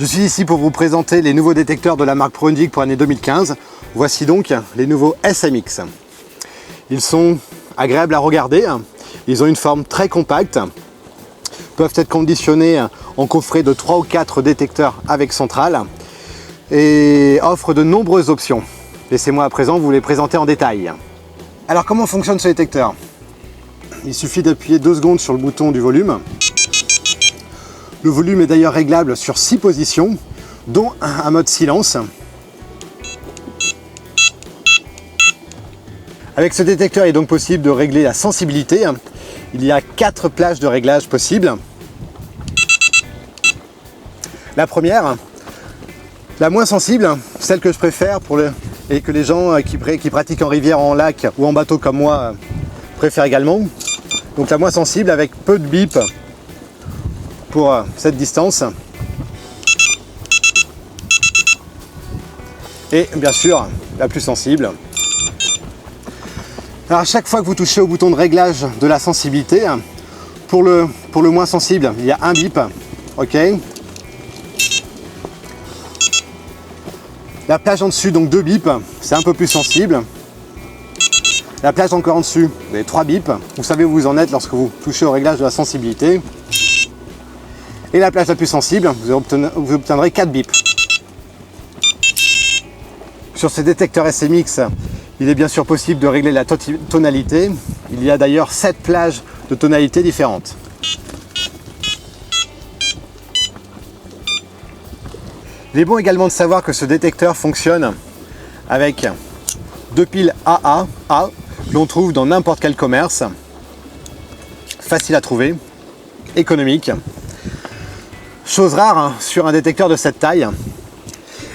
Je suis ici pour vous présenter les nouveaux détecteurs de la marque Pro-Undic pour l'année 2015. Voici donc les nouveaux SMX. Ils sont agréables à regarder, ils ont une forme très compacte, peuvent être conditionnés en coffret de 3 ou 4 détecteurs avec centrale et offrent de nombreuses options. Laissez-moi à présent vous les présenter en détail. Alors comment fonctionne ce détecteur? Il suffit d'appuyer 2 secondes sur le bouton du volume. Le volume est d'ailleurs réglable sur 6 positions, dont un mode silence. Avec ce détecteur, il est donc possible de régler la sensibilité. Il y a 4 plages de réglage possibles. La première, la moins sensible, celle que je préfère et que les gens qui pratiquent en rivière, en lac ou en bateau comme moi préfèrent également. Donc la moins sensible avec peu de bip pour cette distance. Et bien sûr, la plus sensible. Alors à chaque fois que vous touchez au bouton de réglage de la sensibilité, pour le moins sensible, il y a un bip. OK. La plage en dessus, donc 2 bips, c'est un peu plus sensible. La plage encore en dessus, vous avez 3 bips. Vous savez où vous en êtes lorsque vous touchez au réglage de la sensibilité. Et la plage la plus sensible, vous obtiendrez 4 bips. Sur ces détecteurs SMX, il est bien sûr possible de régler la tonalité. Il y a d'ailleurs 7 plages de tonalités différentes. Il est bon également de savoir que ce détecteur fonctionne avec 2 piles AA que l'on trouve dans n'importe quel commerce. Facile à trouver, économique. Chose rare sur un détecteur de cette taille.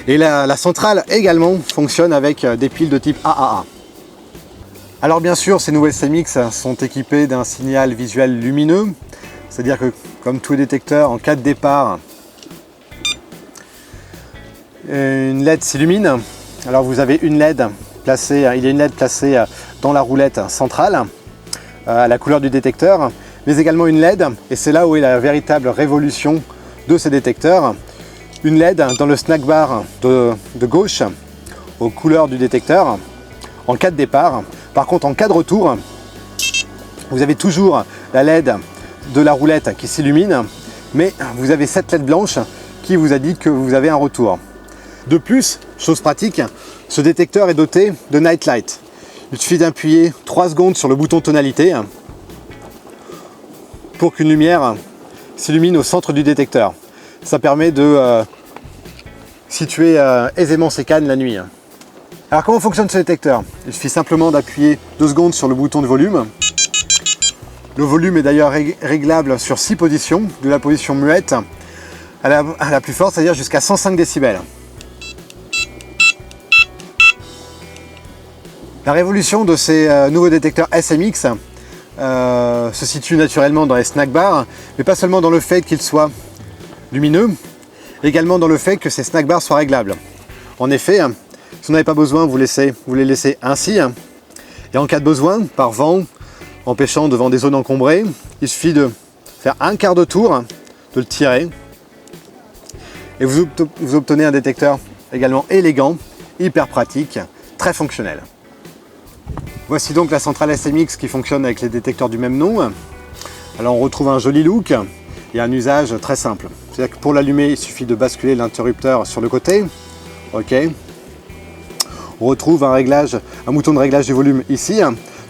Et la centrale également fonctionne avec des piles de type AAA. Alors bien sûr, ces nouveaux SMX sont équipés d'un signal visuel lumineux. C'est-à-dire que comme tous les détecteurs, en cas de départ, une LED s'illumine. Alors vous avez une LED placée, il y a une LED placée dans la roulette centrale, à la couleur du détecteur, mais également une LED, et c'est là où est la véritable révolution de ces détecteurs. Une LED dans le snack bar de gauche, aux couleurs du détecteur, en cas de départ. Par contre, en cas de retour, vous avez toujours la LED de la roulette qui s'illumine, mais vous avez cette LED blanche qui vous indique que vous avez un retour. De plus, chose pratique, ce détecteur est doté de Night Light. Il suffit d'appuyer 3 secondes sur le bouton tonalité pour qu'une lumière s'illumine au centre du détecteur. Ça permet de situer aisément ces cannes la nuit. Alors comment fonctionne ce détecteur? Il suffit simplement d'appuyer 2 secondes sur le bouton de volume. Le volume est d'ailleurs réglable sur 6 positions, de la position muette à la plus forte, c'est-à-dire jusqu'à 105 décibels. La révolution de ces nouveaux détecteurs SMX se situe naturellement dans les snack bars, mais pas seulement dans le fait qu'ils soient lumineux, également dans le fait que ces snack bars soient réglables. En effet, si vous n'avez pas besoin, vous les laissez ainsi. Et en cas de besoin, par vent, empêchant devant des zones encombrées, il suffit de faire un quart de tour, de le tirer, et vous obtenez un détecteur également élégant, hyper pratique, très fonctionnel. Voici donc la centrale SMX qui fonctionne avec les détecteurs du même nom. Alors on retrouve un joli look et un usage très simple. C'est-à-dire que pour l'allumer, il suffit de basculer l'interrupteur sur le côté. OK. On retrouve un bouton de réglage du volume ici.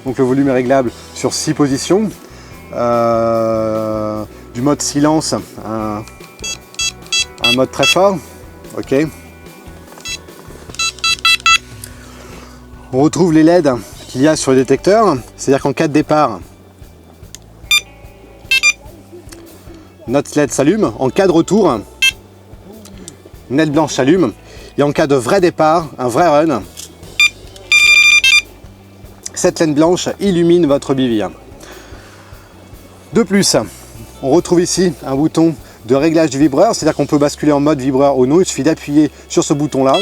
Donc le volume est réglable sur 6 positions. Du mode silence, un mode très fort. OK. On retrouve les LED qu'il y a sur le détecteur, c'est-à-dire qu'en cas de départ, notre LED s'allume. En cas de retour, une LED blanche s'allume. Et en cas de vrai départ, un vrai run, cette LED blanche illumine votre bivy. De plus, on retrouve ici un bouton de réglage du vibreur, c'est-à-dire qu'on peut basculer en mode vibreur ou non. Il suffit d'appuyer sur ce bouton-là.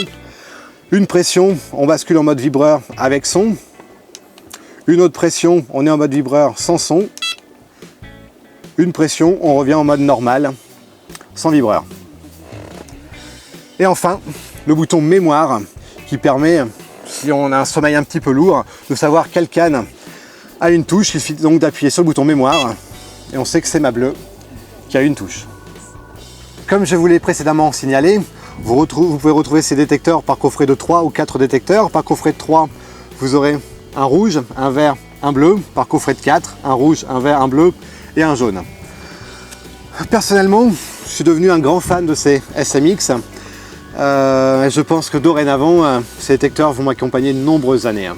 Une pression, on bascule en mode vibreur avec son. Une autre pression, on est en mode vibreur sans son. Une pression, on revient en mode normal, sans vibreur. Et enfin, le bouton mémoire qui permet, si on a un sommeil un petit peu lourd, de savoir quelle canne a une touche. Il suffit donc d'appuyer sur le bouton mémoire et on sait que c'est ma bleue qui a une touche. Comme je vous l'ai précédemment signalé, vous pouvez retrouver ces détecteurs par coffret de 3 ou 4 détecteurs. Par coffret de 3, vous aurez un rouge, un vert, un bleu. Par coffret de 4, un rouge, un vert, un bleu et un jaune. Personnellement, je suis devenu un grand fan de ces SMX. Je pense que dorénavant, ces détecteurs vont m'accompagner de nombreuses années.